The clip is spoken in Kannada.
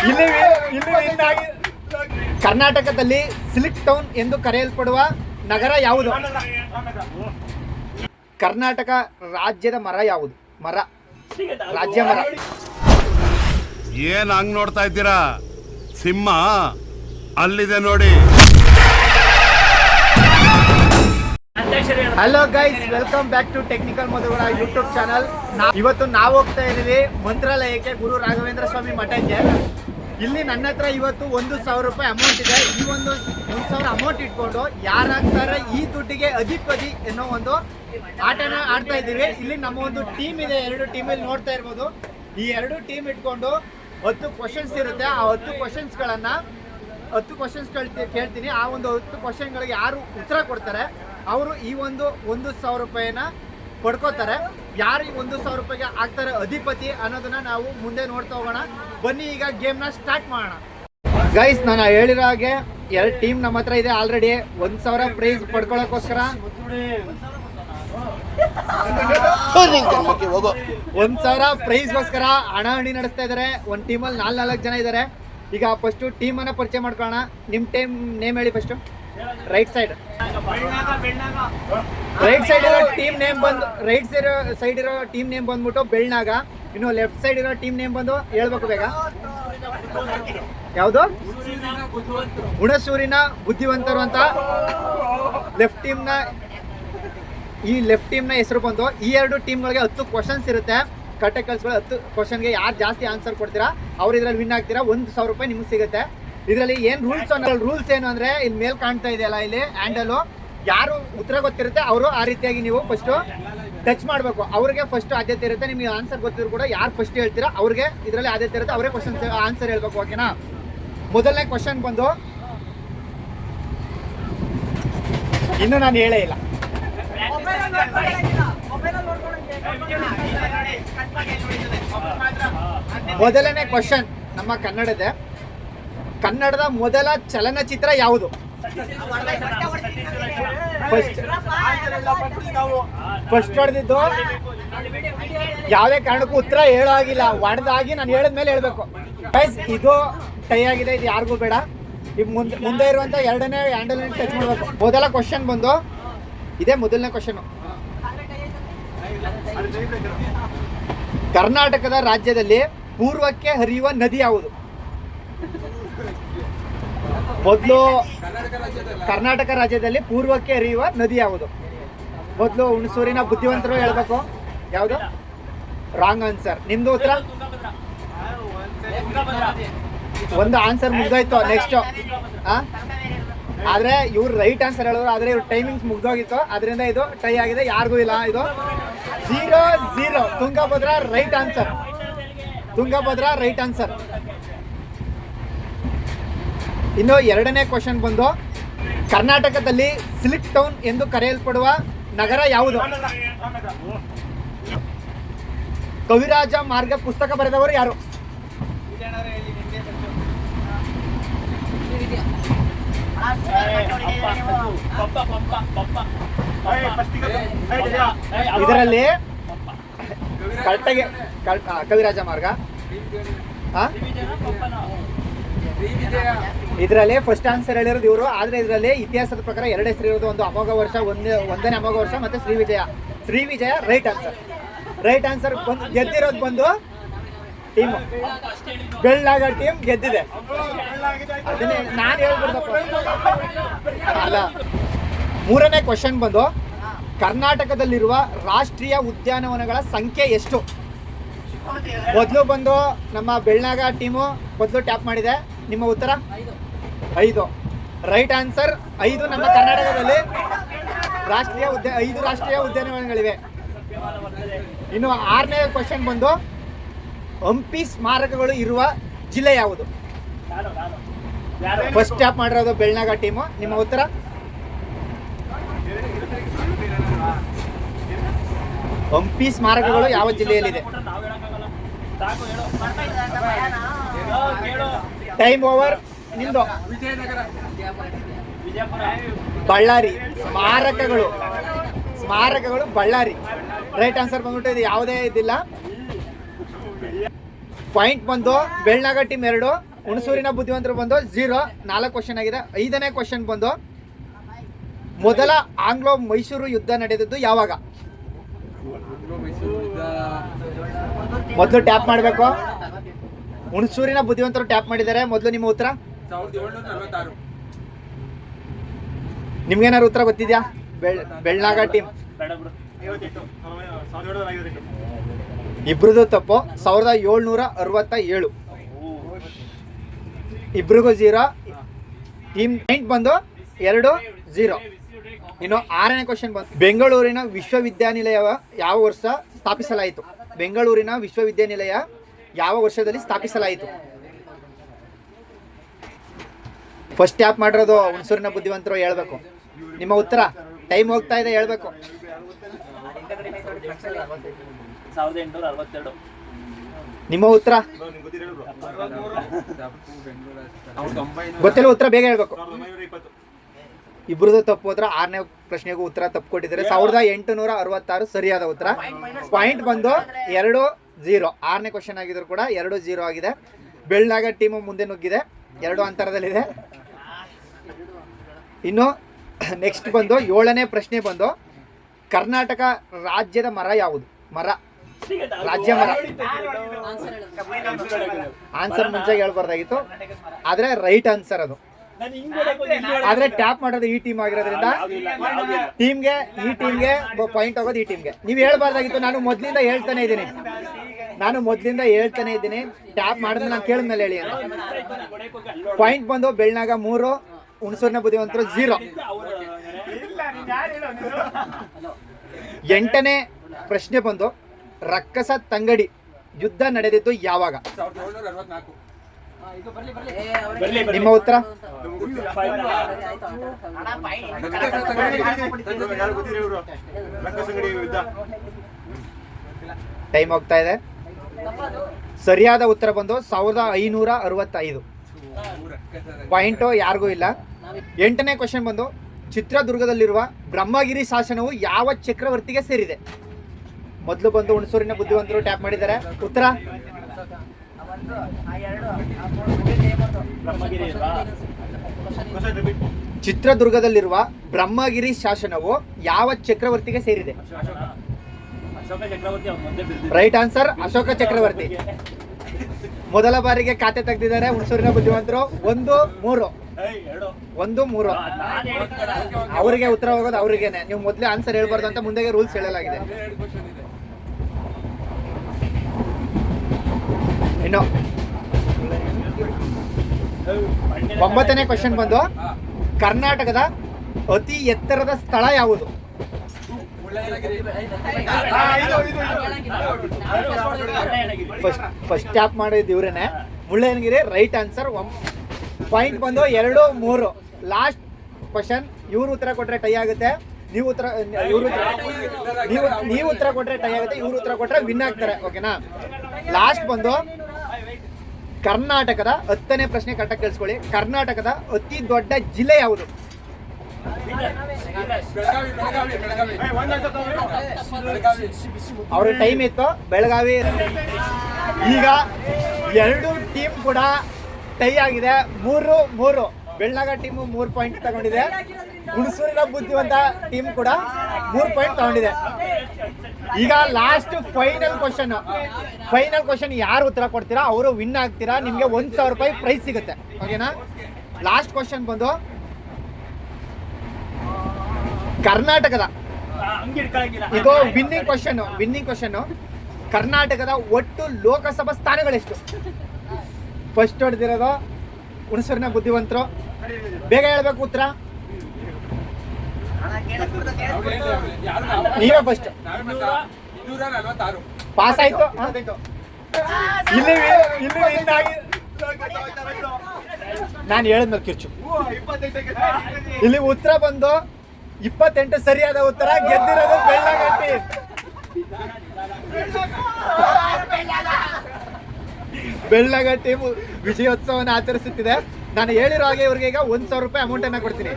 ಇಲ್ಲಿ win ಆಗಿ ಕರ್ನಾಟಕದಲ್ಲಿ ಸಿಲ್ಕ್ ಟೌನ್ ಎಂದು ಕರೆಯಲ್ಪಡುವ ನಗರ ಯಾವುದು? ಕರ್ನಾಟಕ ರಾಜ್ಯದ ಮರ ಯಾವುದು? ಮರ ರಾಜ್ಯ ಮರ. ಏನ್ ಹಂಗ್ ನೋಡ್ತಾ ಇದ್ದೀರಾ? ಸಿಂಹ ಅಲ್ಲಿದೆ ನೋಡಿ. Hello guys, welcome back to technical Madhugara YouTube channel. ಇವತ್ತು ನಾವು ಹೋಗ್ತಾ ಇದೀವಿ ಮಂತ್ರಾಲಯಕ್ಕೆ, ಗುರು ರಾಘವೇಂದ್ರ ಸ್ವಾಮಿ ಮಠಕ್ಕೆ. ಇಲ್ಲಿ ನನ್ನ ಹತ್ರ ಇವತ್ತು 1,000 ರೂಪಾಯಿ ಅಮೌಂಟ್ ಇದೆ. ಈ 1,000 ಅಮೌಂಟ್ ಇಟ್ಕೊಂಡು ಯಾರಾಗ್ತಾರೆ ಈ ದುಡ್ಡಿಗೆ ಅಧಿಪತಿ ಅನ್ನೋ ಒಂದು ಆಟನ ಆಡ್ತಾ ಇದ್ದೀವಿ. ಇಲ್ಲಿ ನಮ್ಮ ಒಂದು ಟೀಮ್ ಇದೆ, 2 ಟೀಮಲ್ಲಿ ನೋಡ್ತಾ ಇರ್ಬೋದು. ಈ 2 ಟೀಮ್ ಇಟ್ಕೊಂಡು 10 ಕ್ವಶನ್ಸ್ ಇರುತ್ತೆ. ಆ 10 ಕ್ವಶನ್ಸ್ಗಳು ಕೇಳ್ತೀನಿ. ಆ ಒಂದು 10 ಕ್ವಶನ್ಗಳಿಗೆ ಯಾರು ಉತ್ತರ ಕೊಡ್ತಾರೆ ಅವರು ಈ 1,000 ರೂಪಾಯಿನ ಪಡ್ಕೋತಾರೆ. ಯಾರು ಈ 1,000 ರೂಪಾಯಿಗೆ ಆಗ್ತಾರೆ ಅಧಿಪತಿ ಅನ್ನೋದನ್ನ ನಾವು ಮುಂದೆ ನೋಡ್ತಾ ಹೋಗೋಣ. ಬನ್ನಿ ಈಗ ಗೇಮ್ನ ಸ್ಟಾರ್ಟ್ ಮಾಡೋಣ. ಗೈಸ್, ನಾನು ಹೇಳಿರೋ ಹಾಗೆ 2 ಟೀಮ್ ನಮ್ಮ ಹತ್ರ ಇದೆ ಆಲ್ರೆಡಿ. 1,000 ಪ್ರೈಸ್ ಪಡ್ಕೊಳ್ಳೋಕ್ಕೋಸ್ಕರ 1,000 ಪ್ರೈಸ್ಗೋಸ್ಕರ ಹಣಾಹಣಿ ನಡೆಸ್ತಾ ಇದ್ದಾರೆ. ಒಂದು ಟೀಮಲ್ಲಿ 4 ಜನ ಇದ್ದಾರೆ. ಈಗ ಫಸ್ಟು ಟೀಮನ್ನು ಪರಿಚಯ ಮಾಡ್ಕೊಳ್ಳೋಣ. ನಿಮ್ಮ ಟೀಮ್ ನೇಮ್ ಹೇಳಿ ಫಸ್ಟು. ರೈಟ್ ಸೈಡ್ ಇರೋ ಟೀಮ್ ನೇಮ್ ಬಂದು ಟೀಮ್ ನೇಮ್ ಬಂದ್ಬಿಟ್ಟು ಬೆಳ್ನಾಗ. ಇನ್ನು ಲೆಫ್ಟ್ ಸೈಡ್ ಇರೋ ಟೀಮ್ ನೇಮ್ ಬಂದು ಹೇಳ್ಬೇಕು ಬೇಗ. ಯಾವುದು? ಹುಣಸೂರಿನ ಬುದ್ಧಿವಂತರು ಅಂತ ಲೆಫ್ಟ್ ಟೀಮ್ನ ಹೆಸರು ಬಂದು. ಈ 2 ಟೀಮ್ಗಳಿಗೆ 10 ಕ್ವಶನ್ಸ್ ಇರುತ್ತೆ. ಕರೆಕ್ಟಾಗಿ ಕಳಿಸ್ಕೊಳ್ಳಿ. 10 ಕ್ವಶನ್ಗೆ ಯಾರು ಜಾಸ್ತಿ ಆನ್ಸರ್ ಕೊಡ್ತೀರಾ ಅವ್ರು ಇದ್ರಲ್ಲಿ ವಿನ್ ಆಗ್ತೀರಾ. 1,000 ರೂಪಾಯಿ ನಿಮ್ಗೆ ಸಿಗುತ್ತೆ. ಇದರಲ್ಲಿ ಏನು ರೂಲ್ಸ್ ಏನು ಅಂದರೆ, ಇಲ್ಲಿ ಮೇಲೆ ಕಾಣ್ತಾ ಇದೆಯಲ್ಲ, ಇಲ್ಲಿ ಹ್ಯಾಂಡಲು, ಯಾರು ಉತ್ತರ ಗೊತ್ತಿರುತ್ತೆ ಅವರು ಆ ರೀತಿಯಾಗಿ ನೀವು ಫಸ್ಟು ಟಚ್ ಮಾಡಬೇಕು. ಅವ್ರಿಗೆ ಫಸ್ಟ್ ಆದ್ಯತೆ ಇರುತ್ತೆ. ನಿಮಗೆ ಆನ್ಸರ್ ಗೊತ್ತಿದ್ರು ಕೂಡ ಯಾರು ಫಸ್ಟ್ ಹೇಳ್ತೀರಾ ಅವ್ರಿಗೆ ಇದರಲ್ಲಿ ಆದ್ಯತೆ ಇರುತ್ತೆ. ಅವರೇ ಕ್ವಶನ್ಸ್ ಆನ್ಸರ್ ಹೇಳ್ಬೇಕು. ಓಕೆನಾ? ಮೊದಲನೇ ಕ್ವಶನ್ ಬಂದು, ಇನ್ನು ನಾನು ಹೇಳೇ ಇಲ್ಲ. ಮೊದಲನೇ ಕ್ವಶನ್ ನಮ್ಮ ಕನ್ನಡದ ಮೊದಲ ಚಲನಚಿತ್ರ ಯಾವುದು? ಫಸ್ಟ್ ಹೊಡೆದಿದ್ದು ಯಾವುದೇ ಕಾರಣಕ್ಕೂ ಉತ್ತರ ಹೇಳೋ ಆಗಿಲ್ಲ. ಹೊಡೆದಾಗಿ ನಾನು ಹೇಳಿದ್ಮೇಲೆ ಹೇಳ್ಬೇಕು. ಗೈಸ್, ಇದು ಟೈ ಆಗಿದೆ. ಇದು ಯಾರಿಗೂ ಬೇಡ. ಈಗ ಮುಂದೆ ಇರುವಂತ 2ನೇ ಹ್ಯಾಂಡಲ್ ಟಚ್ ಮಾಡಬೇಕು. ಮೊದಲ ಕ್ವಶನ್ ಬಂದು ಇದೇ. ಮೊದಲನೇ ಕ್ವಶನ್, ಕರ್ನಾಟಕದ ರಾಜ್ಯದಲ್ಲಿ ಪೂರ್ವಕ್ಕೆ ಹರಿಯುವ ನದಿ ಯಾವುದು? ಮೊದಲು ಕರ್ನಾಟಕ ರಾಜ್ಯದಲ್ಲಿ ಪೂರ್ವಕ್ಕೆ ಹರಿಯುವ ನದಿ ಯಾವುದು? ಮೊದಲು ಹುಣಸೂರಿನ ಬುದ್ಧಿವಂತರು ಹೇಳ್ಬೇಕು. ಯಾವುದು? Wrong answer. ನಿಮ್ದು ಉತ್ತರ? ಒಂದು ಆನ್ಸರ್ ಮುಗ್ದೋಯ್ತು. ನೆಕ್ಸ್ಟ್ ಆದ್ರೆ ಇವ್ರು ರೈಟ್ ಆನ್ಸರ್ ಹೇಳಿದ್ರು. ಆದ್ರೆ ಇವ್ರ ಟೈಮಿಂಗ್ಸ್ ಮುಗ್ದೋಗಿತ್ತು. ಅದರಿಂದ ಇದು ಟೈ ಆಗಿದೆ. ಯಾರಿಗೂ ಇಲ್ಲ. ಇದು 0-0. Tungabhadra right answer. ಇನ್ನು 2ನೇ ಕ್ವಶನ್ ಬಂದು, ಕರ್ನಾಟಕದಲ್ಲಿ ಸಿಲ್ಕ್ ಟೌನ್ ಎಂದು ಕರೆಯಲ್ಪಡುವ ನಗರ ಯಾವುದು? ಕವಿರಾಜ ಮಾರ್ಗ ಪುಸ್ತಕ ಬರೆದವರು ಯಾರು? ಇದರಲ್ಲಿ ಕರೆಕ್ಟಾಗಿ ಕವಿರಾಜ ಮಾರ್ಗ. ಇದರಲ್ಲಿ ಫಸ್ಟ್ ಆನ್ಸರ್ ಹೇಳಿರೋದು ಇವರು. ಆದ್ರೆ ಇದರಲ್ಲಿ ಇತಿಹಾಸದ ಪ್ರಕಾರ 2 ಹೆಸರು ಇರೋದು. ಒಂದು ಅಮೋಘ ವರ್ಷ, ಒಂದನೇ ಅಮೋಘ ವರ್ಷ, ಮತ್ತೆ ಶ್ರೀವಿಜಯ ರೈಟ್ ಆನ್ಸರ್ ಗೆದ್ದಿರೋದು ಬಂದು ಟೀಮ್ ಬೆಳ್ಳಾಗ ಟೀಮ್ ಗೆದ್ದಿದೆ. ಅದನ್ನೇ ನಾನು ಹೇಳ್ಬಿಡ್ದಪ್ಪ. ಅಲ್ಲ. 3ನೇ ಕ್ವಶನ್ ಬಂದು, ಕರ್ನಾಟಕದಲ್ಲಿರುವ ರಾಷ್ಟ್ರೀಯ ಉದ್ಯಾನವನಗಳ ಸಂಖ್ಯೆ ಎಷ್ಟು? ಮೊದಲು ಬಂದು ನಮ್ಮ ಬೆಳ್ನಾಗ ಟೀಮು ಮೊದಲು ಟ್ಯಾಪ್ ಮಾಡಿದೆ. ನಿಮ್ಮ ಉತ್ತರ 5. Right answer. 5 ನಮ್ಮ ಕರ್ನಾಟಕದಲ್ಲಿ 5 ರಾಷ್ಟ್ರೀಯ ಉದ್ಯಾನವನಗಳಿವೆ. ಇನ್ನು 6ನೇ ಕ್ವಶನ್ ಬಂದು, ಹಂಪಿ ಸ್ಮಾರಕಗಳು ಇರುವ ಜಿಲ್ಲೆ ಯಾವುದು? ಫಸ್ಟ್ ಟ್ಯಾಪ್ ಮಾಡಿರೋದು ಬೆಳ್ನಾಗ ಟೀಮು. ನಿಮ್ಮ ಉತ್ತರ? ಹಂಪಿ ಸ್ಮಾರಕಗಳು ಯಾವ ಜಿಲ್ಲೆಯಲ್ಲಿದೆ? Time over. ನಿಮ್ದು? ಬಳ್ಳಾರಿ. ಸ್ಮಾರಕಗಳು ಬಳ್ಳಾರಿ. ರೈಟ್ ಆನ್ಸರ್ ಬಂದ್ಬಿಟ್ಟು ಇದು ಯಾವುದೇ ಇದಿಲ್ಲ. ಪಾಯಿಂಟ್ ಬಂದು ಬೆಳ್ನಾಗ ಟೀಮ್ 2, ಹುಣಸೂರಿನ ಬುದ್ಧಿವಂತರು ಬಂದು 0. 4 ಕ್ವಶನ್ ಆಗಿದೆ. 5ನೇ ಕ್ವಶನ್ ಬಂದು ಮೊದಲ ಆಂಗ್ಲೋ ಮೈಸೂರು ಯುದ್ಧ ನಡೆದದ್ದು ಯಾವಾಗ? ಮೊದಲು ಟ್ಯಾಪ್ ಮಾಡಬೇಕು. ಹುಣಸೂರಿನ ಬುದ್ಧಿವಂತರು ಟ್ಯಾಪ್ ಮಾಡಿದ್ದಾರೆ. ಮೊದಲು ನಿಮ್ಮ ಉತ್ತರ. 1746. ನಿಮ್ಗೇನಾದ್ರು ಉತ್ತರ ಗೊತ್ತಿದ್ಯಾ? ಬೆಳ್ನಾಗ ಟೀಮ್ ಇಬ್ರದ್ದು ತಪ್ಪು. 1767. ಇಬ್ರಿಗೂ 0. ಟೀಮ್ ಪಾಯಿಂಟ್ ಬಂದು 2, 0. ಇನ್ನು 6ನೇ ಕ್ವಶನ್ ಬಂದು ಬೆಂಗಳೂರಿನ ವಿಶ್ವವಿದ್ಯಾನಿಲಯ ಯಾವ ವರ್ಷ ಸ್ಥಾಪಿಸಲಾಯಿತು? ಬೆಂಗಳೂರಿನ ವಿಶ್ವವಿದ್ಯಾನಿಲಯ ಯಾವ ವರ್ಷದಲ್ಲಿ ಸ್ಥಾಪಿಸಲಾಯಿತು? ಫಸ್ಟ್ ಟ್ಯಾಪ್ ಮಾಡಿರೋದು ಹುಣಸೂರಿನ ಬುದ್ಧಿವಂತರು ಹೇಳ್ಬೇಕು. ನಿಮ್ಮ ಉತ್ತರ. ಟೈಮ್ ಹೋಗ್ತಾ ಇದೆ, ಹೇಳ್ಬೇಕು. 1862. ನಿಮ್ಮ ಉತ್ತರ ಗೊತ್ತಿಲ್ಲ. ಉತ್ತರ ಬೇಗ ಹೇಳ್ಬೇಕು. ಇಬ್ರದ್ದು ತಪ್ಪು ಉತ್ತರ. 6ನೇ ಪ್ರಶ್ನೆಗೂ ಉತ್ತರ ತಪ್ಪು ಕೊಟ್ಟಿದ್ದಾರೆ. 1866 ಸರಿಯಾದ ಉತ್ತರ. ಪಾಯಿಂಟ್ ಬಂದು 2, 0. 6ನೇ ಕ್ವಶನ್ ಆಗಿದ್ರು ಕೂಡ 2, 0 ಆಗಿದೆ. ಬೆಳ್ನಾಗ ಟೀಮು ಮುಂದೆ ನುಗ್ಗಿದೆ, 2 ಅಂತರದಲ್ಲಿದೆ. ಇನ್ನು ನೆಕ್ಸ್ಟ್ ಬಂದು 7ನೇ ಪ್ರಶ್ನೆ ಬಂದು ಕರ್ನಾಟಕ ರಾಜ್ಯದ ಮರ ಯಾವುದು? ರಾಜ್ಯ ಮರ. ಆನ್ಸರ್ ಮುಂಚೆ ಹೇಳ್ಬಾರ್ದಾಗಿತ್ತು, ಆದ್ರೆ ರೈಟ್ ಆನ್ಸರ್ ಅದು. ಆದ್ರೆ ಟ್ಯಾಪ್ ಮಾಡೋದು ಈ ಟೀಮ್ ಆಗಿರೋದ್ರಿಂದ ಟೀಮ್ಗೆ ಪಾಯಿಂಟ್ ಆಗೋದು ಈ ಟೀಮ್ಗೆ. ನೀವು ಹೇಳ್ಬಾರ್ದಾಗಿತ್ತು. ನಾನು ಮೊದ್ಲಿಂದ ಹೇಳ್ತಾನೆ ಇದ್ದೀನಿ. ಟ್ಯಾಪ್ ಮಾಡಿದ್ರೆ ನಾನು ಕೇಳಿದ್ಮೇಲೆ ಹೇಳಿ ಅಂತ. ಪಾಯಿಂಟ್ ಬಂದು ಬೆಳ್ನಾಗ 3, ಹುಣಸೂರಿನ ಬುದ್ಧಿವಂತರು 0. 8ನೇ ಪ್ರಶ್ನೆ ಬಂದು ರಕ್ಕಸ ತಂಗಡಿ ಯುದ್ಧ ನಡೆದಿದ್ದು ಯಾವಾಗ? 1764. ನಿಮ್ಮ ಉತ್ತರ. ಟೈಮ್ ಹೋಗ್ತಾ ಇದೆ. ಸರಿಯಾದ ಉತ್ತರ ಬಂದು 1565. ಪಾಯಿಂಟು ಯಾರಿಗೂ ಇಲ್ಲ. 8ನೇ ಕ್ವಶನ್ ಬಂದು ಚಿತ್ರದುರ್ಗದಲ್ಲಿರುವ ಬ್ರಹ್ಮಗಿರಿ ಶಾಸನವು ಯಾವ ಚಕ್ರವರ್ತಿಗೆ ಸೇರಿದೆ? ಮೊದಲು ಬಂದು ಹುಣಸೂರಿನ ಬುದ್ಧಿವಂತರು ಟ್ಯಾಪ್ ಮಾಡಿದ್ದಾರೆ. ಉತ್ತರ. ಚಿತ್ರದುರ್ಗದಲ್ಲಿರುವ ಬ್ರಹ್ಮಗಿರಿ ಶಾಸನವು ಯಾವ ಚಕ್ರವರ್ತಿಗೆ ಸೇರಿದೆ? ರೈಟ್ ಆನ್ಸರ್ ಅಶೋಕ ಚಕ್ರವರ್ತಿ. ಮೊದಲ ಬಾರಿಗೆ ಖಾತೆ ತೆಗೆದಿದ್ದಾರೆ ಹುಣಸೂರಿನ ಬುದ್ಧಿವಂತರು. 1, 3. ಅವರಿಗೆ ಉತ್ತರ ಹೋಗೋದು ಅವ್ರಿಗೇನೆ. ನೀವು ಮೊದಲೇ ಆನ್ಸರ್ ಹೇಳ್ಬಾರ್ದು ಅಂತ ಮುಂದೆ ರೂಲ್ಸ್ ಹೇಳಲಾಗಿದೆ. ಇನ್ನು 9ನೇ ಕ್ವಶನ್ ಬಂದು ಕರ್ನಾಟಕದ ಅತಿ ಎತ್ತರದ ಸ್ಥಳ ಯಾವುದು? ಫಸ್ಟ್ ಟ್ಯಾಪ್ ಮಾಡಿದ್ದು ಇವ್ರೇನೆ, ಮುಳ್ಳಯ್ಯನಗಿರಿ. Right answer. ಪಾಯಿಂಟ್ ಬಂದು 2, 3. Last question. ಇವ್ರು ಉತ್ತರ ಕೊಟ್ರೆ ಟೈ ಆಗುತ್ತೆ. ನೀವು ಉತ್ತರ ಕೊಟ್ರೆ ಟೈ ಆಗುತ್ತೆ. ಇವ್ರು ಉತ್ತರ ಕೊಟ್ರೆ ವಿನ್ ಆಗ್ತಾರೆ. ಓಕೆನಾ? ಲಾಸ್ಟ್ ಬಂದು ಕರ್ನಾಟಕದ 10ನೇ ಪ್ರಶ್ನೆ ಕರೆಕ್ಟಾಗಿ ಕೇಳಿಸ್ಕೊಳ್ಳಿ. ಕರ್ನಾಟಕದ ಅತಿ ದೊಡ್ಡ ಜಿಲ್ಲೆ ಯಾವುದು? ಅವ್ರ ಟೈಮ್ ಇತ್ತು. ಬೆಳಗಾವಿ. ಈಗ 2 ಟೀಮ್ ಕೂಡ ಟೈ ಆಗಿದೆ. 3-3. ಬೆಳ್ನಾಗ ಟೀಮು 3 ಪಾಯಿಂಟ್ ತಗೊಂಡಿದೆ. ಹುಣಸೂರಿನ ಬುದ್ಧಿವಂತ ಟೀಮ್ ಕೂಡ 3 ಪಾಯಿಂಟ್ ತಗೊಂಡಿದೆ. ಈಗ ಲಾಸ್ಟ್ ಫೈನಲ್ ಕ್ವಶನ್ ಯಾರು ಉತ್ತರ ಕೊಡ್ತೀರಾ ಅವರು ವಿನ್ ಆಗ್ತೀರಾ. ನಿಮಗೆ 1000 ರೂಪಾಯಿ ಪ್ರೈಸ್ ಸಿಗುತ್ತೆ. ಓಕೆನಾ? ಲಾಸ್ಟ್ ಕ್ವಶನ್ ಬಂದು ಕರ್ನಾಟಕದ, ಇದು ವಿನ್ನಿಂಗ್ ಕ್ವಶನ್. ಕರ್ನಾಟಕದ ಒಟ್ಟು ಲೋಕಸಭಾ ಸ್ಥಾನಗಳೆಷ್ಟು? ಫಸ್ಟ್ ಹೊಡೆದಿರೋದು ಹುಣಸೂರಿನ ಬುದ್ಧಿವಂತರು. ಬೇಗ ಹೇಳ್ಬೇಕು ಉತ್ತರ. ನೀವೇ ಫಸ್ಟ್. 246. ಪಾಸ್ ಆಯ್ತು. ಇಲ್ಲಿ ನಾನು ಹೇಳಿದ್ಮೇಲೆ ಕಿರ್ಚು. ಇಲ್ಲಿ ಉತ್ತರ ಬಂದು 28 ಸರಿಯಾದ ಉತ್ತರ. ಗೆದ್ದಿರೋದು ಬೆಳ್ಳಗಟ್ಟಿ. ಬೆಳ್ಳಗಟ್ಟಿ ವಿಜಯೋತ್ಸವವನ್ನು ಆಚರಿಸುತ್ತಿದೆ. ನಾನು ಹೇಳಿರೋ ಹಾಗೆ ಇವ್ರಿಗೆ ಈಗ 1000 ರೂಪಾಯಿ ಅಮೌಂಟ್ ಅನ್ನ ಕೊಡ್ತೀನಿ.